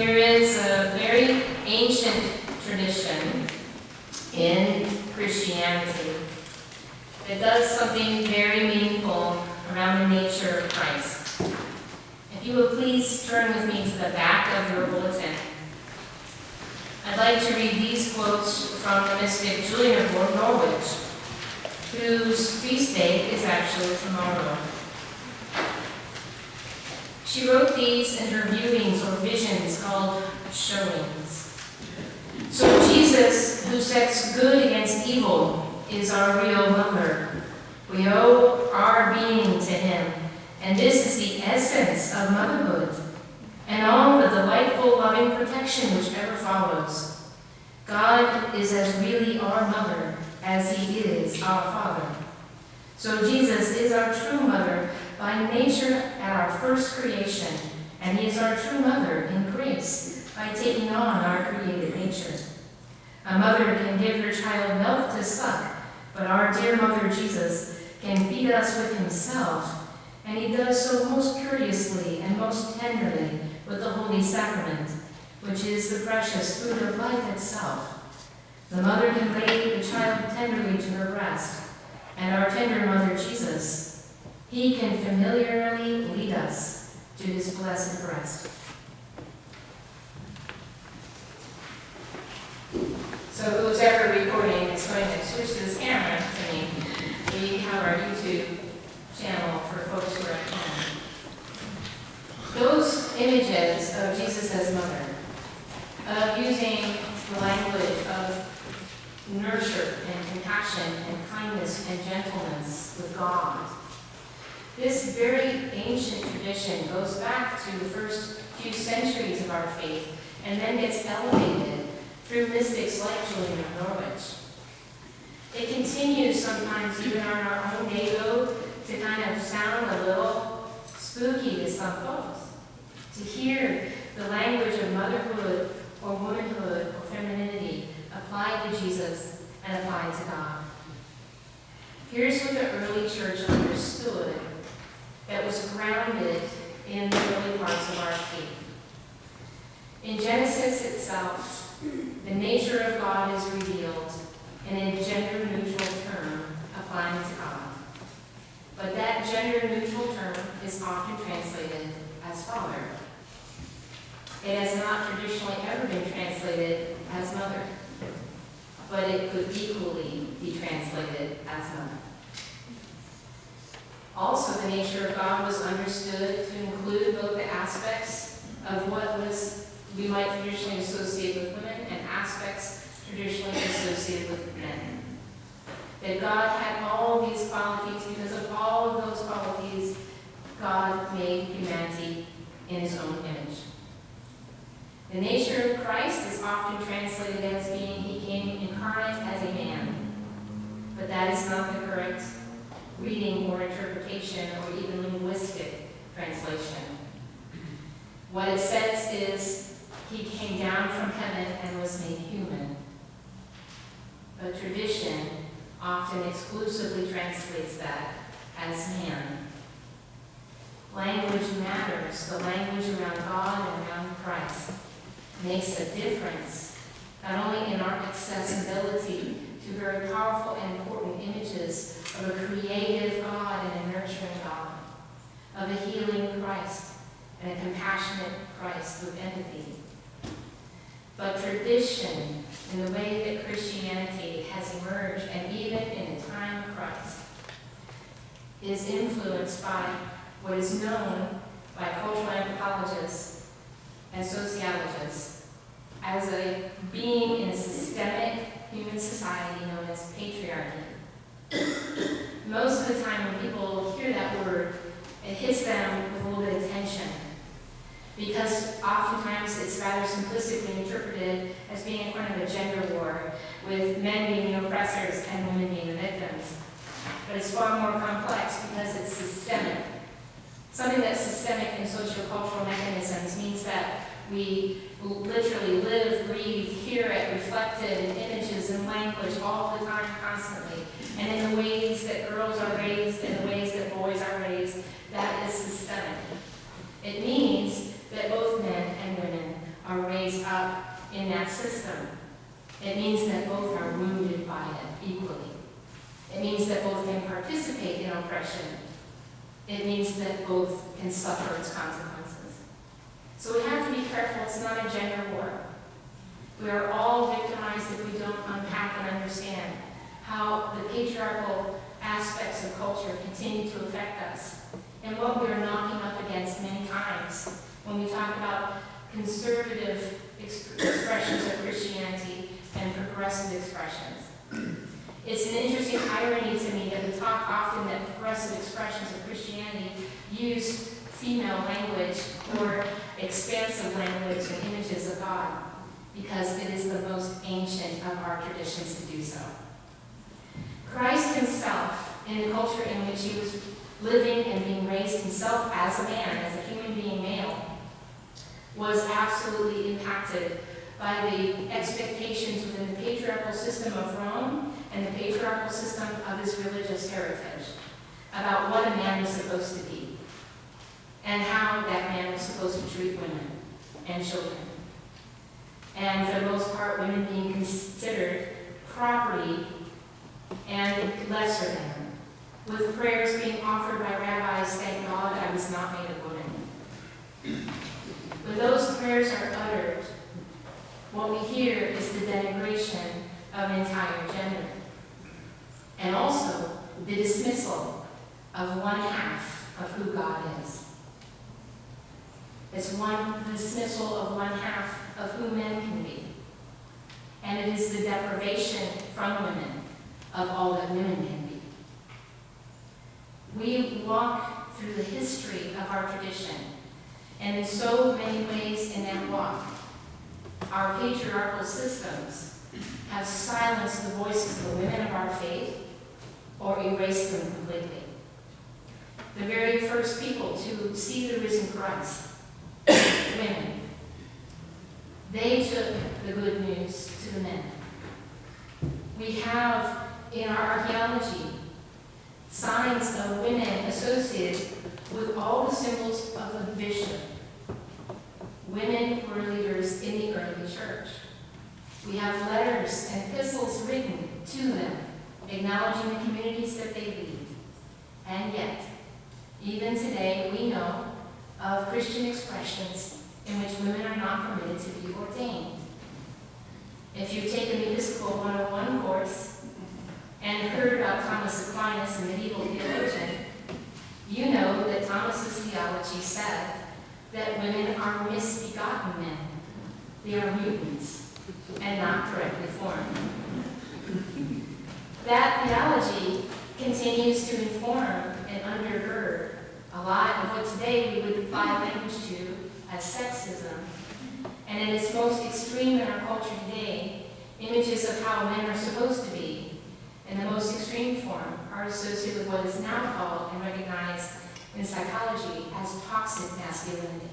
There is a very ancient tradition in Christianity that does something very meaningful around the nature of Christ. If you will please turn with me to the back of your bulletin. I'd like to read these quotes from the mystic Julian of Norwich, whose feast day is actually tomorrow. She wrote these in her viewings or visions called showings. So Jesus, who sets good against evil, is our real mother. We owe our being to him, and this is the essence of motherhood, and all the delightful, loving protection which ever follows. God is as really our mother as he is our Father. So Jesus is our true mother by nature at our first creation, and he is our true mother in grace by taking on our created nature. A mother can give her child milk to suck, but our dear mother Jesus can feed us with himself, and he does so most courteously and most tenderly with the Holy Sacrament, which is the precious food of life itself. The mother can lay the child tenderly to her breast, and our tender mother Jesus, he can familiarly lead us to his blessed breast. So who's ever recording is going to switch to this camera to me. We have our YouTube channel for folks who are at home. Those images of Jesus as mother, of using the language of nurture and compassion and kindness and gentleness with God. This very ancient tradition goes back to the first few centuries of our faith and then gets elevated through mystics like Julian of Norwich. It continues sometimes even on our own day though to kind of sound a little spooky to some folks. To hear the language of motherhood or womanhood or femininity applied to Jesus and applied to God. Here's what the early church understood that was grounded in the early parts of our faith. In Genesis itself, the nature of God is revealed in a gender-neutral term applying to God. But that gender-neutral term is often translated as father. It has not traditionally ever been translated as mother, but it could equally be translated as mother. Also, the nature of God was understood to include both the aspects of what we might traditionally associate with women and aspects traditionally associated with men. That God had all these qualities because of all of those qualities, God made humanity in his own image. The nature of Christ is often translated as being he came incarnate as a man, but that is not the correct reading or interpretation or even linguistic translation. What it says is he came down from heaven and was made human. But tradition often exclusively translates that as man. Language matters. The language around God and around Christ makes a difference, not only in our accessibility to very powerful and important images of a creative God and a nurturing God, of a healing Christ and a compassionate Christ with empathy. But tradition, in the way that Christianity has emerged, and even in the time of Christ, is influenced by what is known by cultural anthropologists and sociologists as a being in a systemic human society known as patriarchy. Most of the time when people hear that word, it hits them with a little bit of tension, because oftentimes it's rather simplistically interpreted as being a kind of a gender war, with men being the oppressors and women being the victims. But it's far more complex because it's systemic. Something that's systemic in sociocultural mechanisms means that we literally live, breathe, hear it reflected in images and language all the time, constantly. And in the ways that girls are raised, in the ways that boys are raised, that is systemic. It means that both men and women are system, it means that both are wounded by it equally. It means that both can participate in oppression. It means that both can suffer its consequences. So we have to be careful. It's not a gender war. We are all victimized if we don't unpack and understand how the patriarchal aspects of culture continue to affect us and what we are knocking up against many times when we talk about conservative expressions of Christianity and progressive expressions. It's an interesting irony to me that we talk often that progressive expressions of Christianity use female language or expansive language and images of God, because it is the most ancient of our traditions to do so. Christ himself, in the culture in which he was living and being raised himself as a man, as a human being male, was absolutely impacted by the expectations within the patriarchal system of Rome and the patriarchal system of his religious heritage about what a man was supposed to be and how that man was supposed to treat women and children. And for the most part, women being considered property and lesser than, with prayers being offered by rabbis, "Thank God I was not made a woman." When those prayers are uttered, what we hear is the denigration of an entire gender, and also the dismissal of one half of who God is. It's the dismissal of one half of who men can be. And it is the deprivation from women of all that women can be. We walk through the history of our tradition, and in so many ways in that walk, our patriarchal systems have silenced the voices of the women of our faith or erased them completely. The very first people to see the risen Christ, women, they took the good news to the men. We have in our archaeology signs of women associated with all the symbols of a bishop. Women were leaders in the early church. We have letters and epistles written to them, acknowledging the communities that they lead. And yet, even today, we know of Christian expressions in which women are not permitted to be ordained. If you've taken the Episcopal 101 course and heard about Thomas Aquinas, a medieval theologian, you know that Thomas's theology said that women are misbegotten men. They are mutants and not correctly formed. That theology continues to inform and undergird a lot of what today we would apply language to as sexism. And in its most extreme in our culture today, images of how men are supposed to be, in the most extreme form, are associated with what is now called and recognized in psychology as toxic masculinity.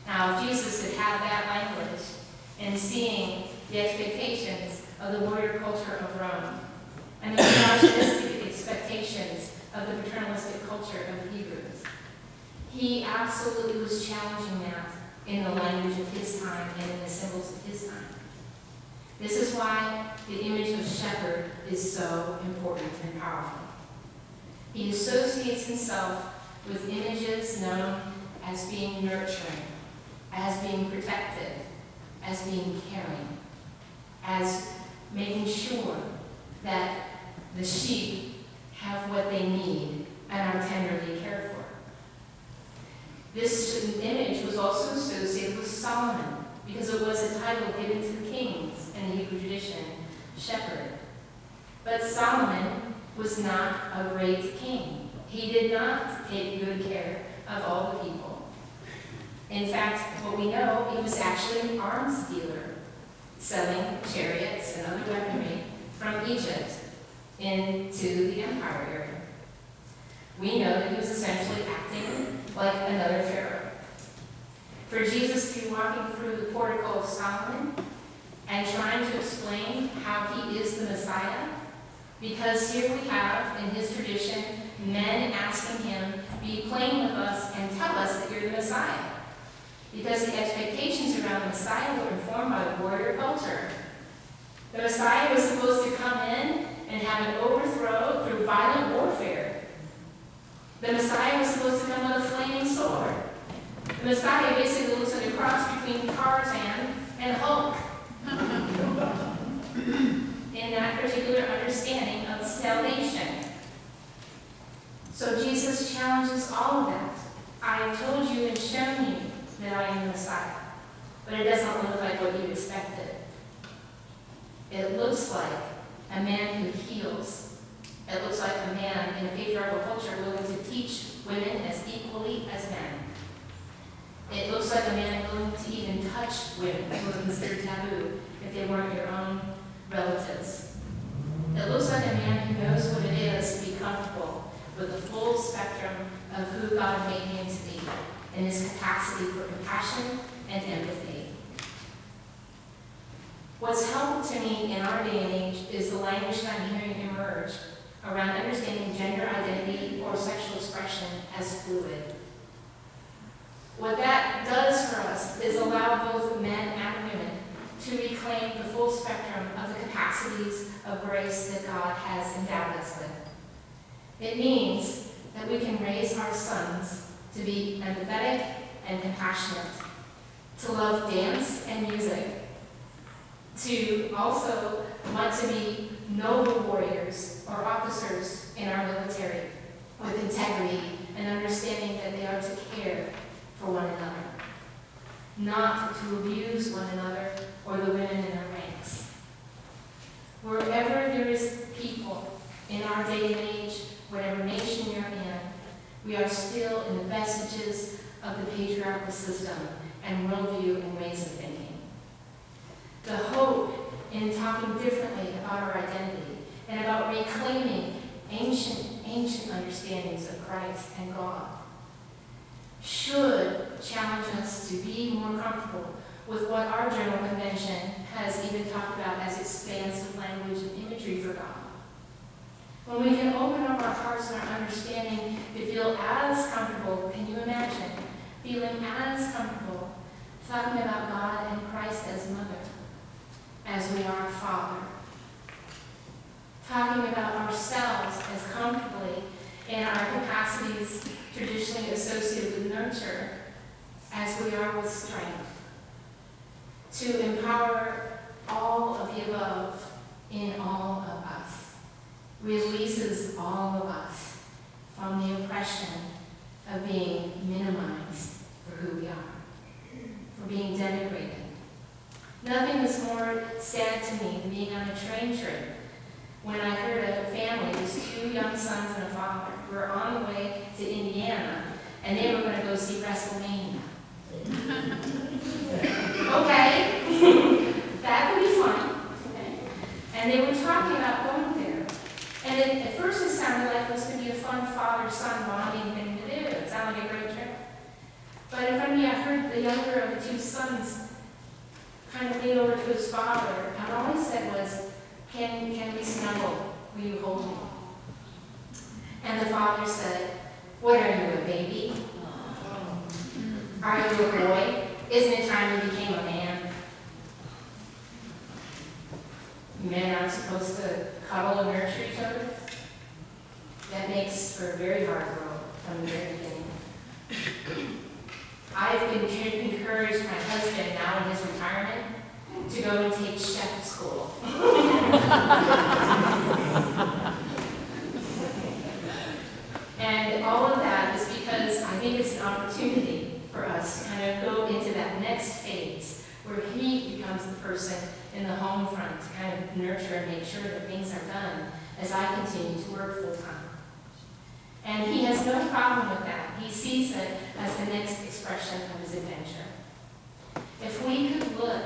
Now, if Jesus had had that language and seeing the expectations of the warrior culture of Rome and the misogynistic expectations of the paternalistic culture of the Hebrews, he absolutely was challenging that in the language of his time and in the symbols of his time. This is why the image of shepherd is so important and powerful. He associates himself with images known as being nurturing, as being protective, as being caring, as making sure that the sheep have what they need and are tenderly cared for. This image was also associated with Solomon because it was a title given to the kings in the Hebrew tradition, shepherd. But Solomon was not a great king. He did not take good care of all the people. In fact, what we know, he was actually an arms dealer, selling chariots and other weaponry from Egypt into the empire area. We know that he was essentially acting like another pharaoh. For Jesus to be walking through the portico of Solomon and trying to explain how he is the Messiah, because here we have, in his tradition, men asking him, be plain with us and tell us that you're the Messiah. Because the expectations around the Messiah were informed by warrior culture. The Messiah was supposed to come in and have an overthrow through violent warfare. The Messiah was supposed to come with a flaming sword. The Messiah basically looks like a cross between Tarzan and Hulk in that particular understanding of salvation. So Jesus challenges all of that. I have told you and shown you that I am the Messiah, but it doesn't look like what you expected. It looks like a man who heals. It looks like a man in a patriarchal culture willing to teach women as equally as men. It looks like a man willing to even touch women who are considered taboo if they weren't your own relatives. It looks like a man who knows what it is to be comfortable with the full spectrum of who God made him to be and his capacity for compassion and empathy. What's helpful to me in our day and age is the language that I'm hearing emerge around understanding gender identity or sexual expression as fluid. What that does for us is allow both men and women to reclaim the full spectrum of the capacities of grace that God has endowed us with. It means that we can raise our sons to be empathetic and compassionate, to love dance and music, to also want to be noble warriors or officers in our military with integrity and understanding that they are to care for one another, not to abuse one another or the women in our ranks. Wherever there is people in our day and age, whatever nation you're in, we are still in the vestiges of the patriarchal system and worldview and ways of thinking. The hope in talking differently about our identity and about reclaiming ancient understandings of Christ and God should challenge us to be more comfortable with what our General Convention has even talked about as expansive language and imagery for God. When we can open up our hearts and our understanding to feel as comfortable, can you imagine, feeling as comfortable talking about God and Christ as mother, as we are Father. Talking about ourselves as comfortably in our capacities traditionally associated with nurture as we are with strength. To empower all of the above in all of us. Releases all of us from the oppression of being minimized for who we are, for being denigrated. Nothing was more sad to me than being on a train trip when I heard a family, these two young sons and a father, were on the way to Indiana, and they were going to go see WrestleMania. Okay, that could be fun. Okay. And they were talking about going there. And at first it sounded like it was going to be a fun father-son bonding thing to do. It sounded like a great trip. But in front of me, I heard the younger of the two sons kind of lean over to his father, and all he said was, can we snuggle? Will you hold me? And the father said, what are you, a baby? Are you a boy? Isn't it time you became a man? Men aren't supposed to cuddle and nurture each other? That makes for a very hard world from the very beginning. I've encouraged my husband now in his retirement to go and take chef school. And all of that is because I think it's an opportunity for us to kind of go into that next phase where he becomes the person in the home front to kind of nurture and make sure that things are done as I continue to work full time. And he has no problem with that. He sees it as the next expression of his adventure. If we could look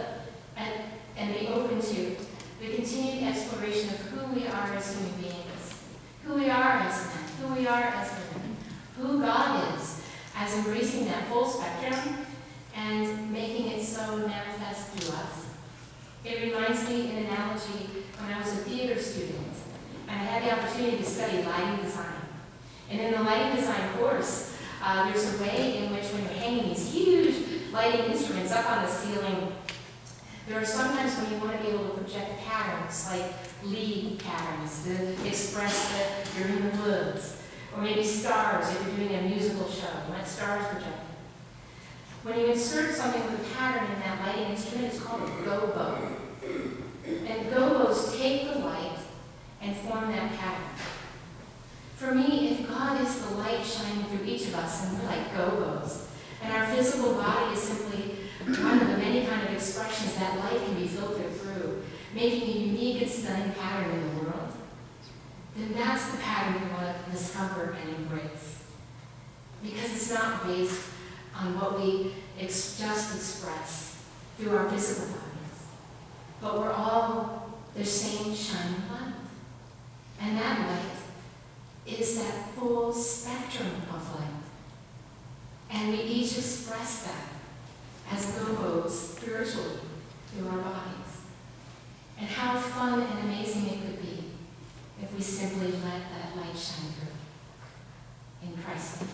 at and be open to the continued exploration of who we are as human beings, who we are as men, who we are as women, who God is, as embracing that full spectrum and making it so manifest through us. It reminds me of an analogy when I was a theater student, and I had the opportunity to study lighting design. And in the lighting design course, there's a way in which when you're hanging these huge lighting instruments up on the ceiling. There are sometimes when you want to be able to project patterns, like leaf patterns, to express that you're in the woods. Or maybe stars, if you're doing a musical show, you want stars projected. When you insert something with a pattern in that lighting instrument, it's called a gobo. And gobos take the light and form that pattern. For me, if God is the light shining through each of us, and we're like gobos, and our physical body is simply one of the many kind of expressions that light can be filtered through, making a unique and stunning pattern in the world, then that's the pattern we want to discover and embrace. Because it's not based on what we just express through our physical bodies, but we're all the same shining light. And that light is that full spectrum of light. And we each express that as gobos spiritually through our bodies. And how fun and amazing it could be if we simply let that light shine through in Christ's name.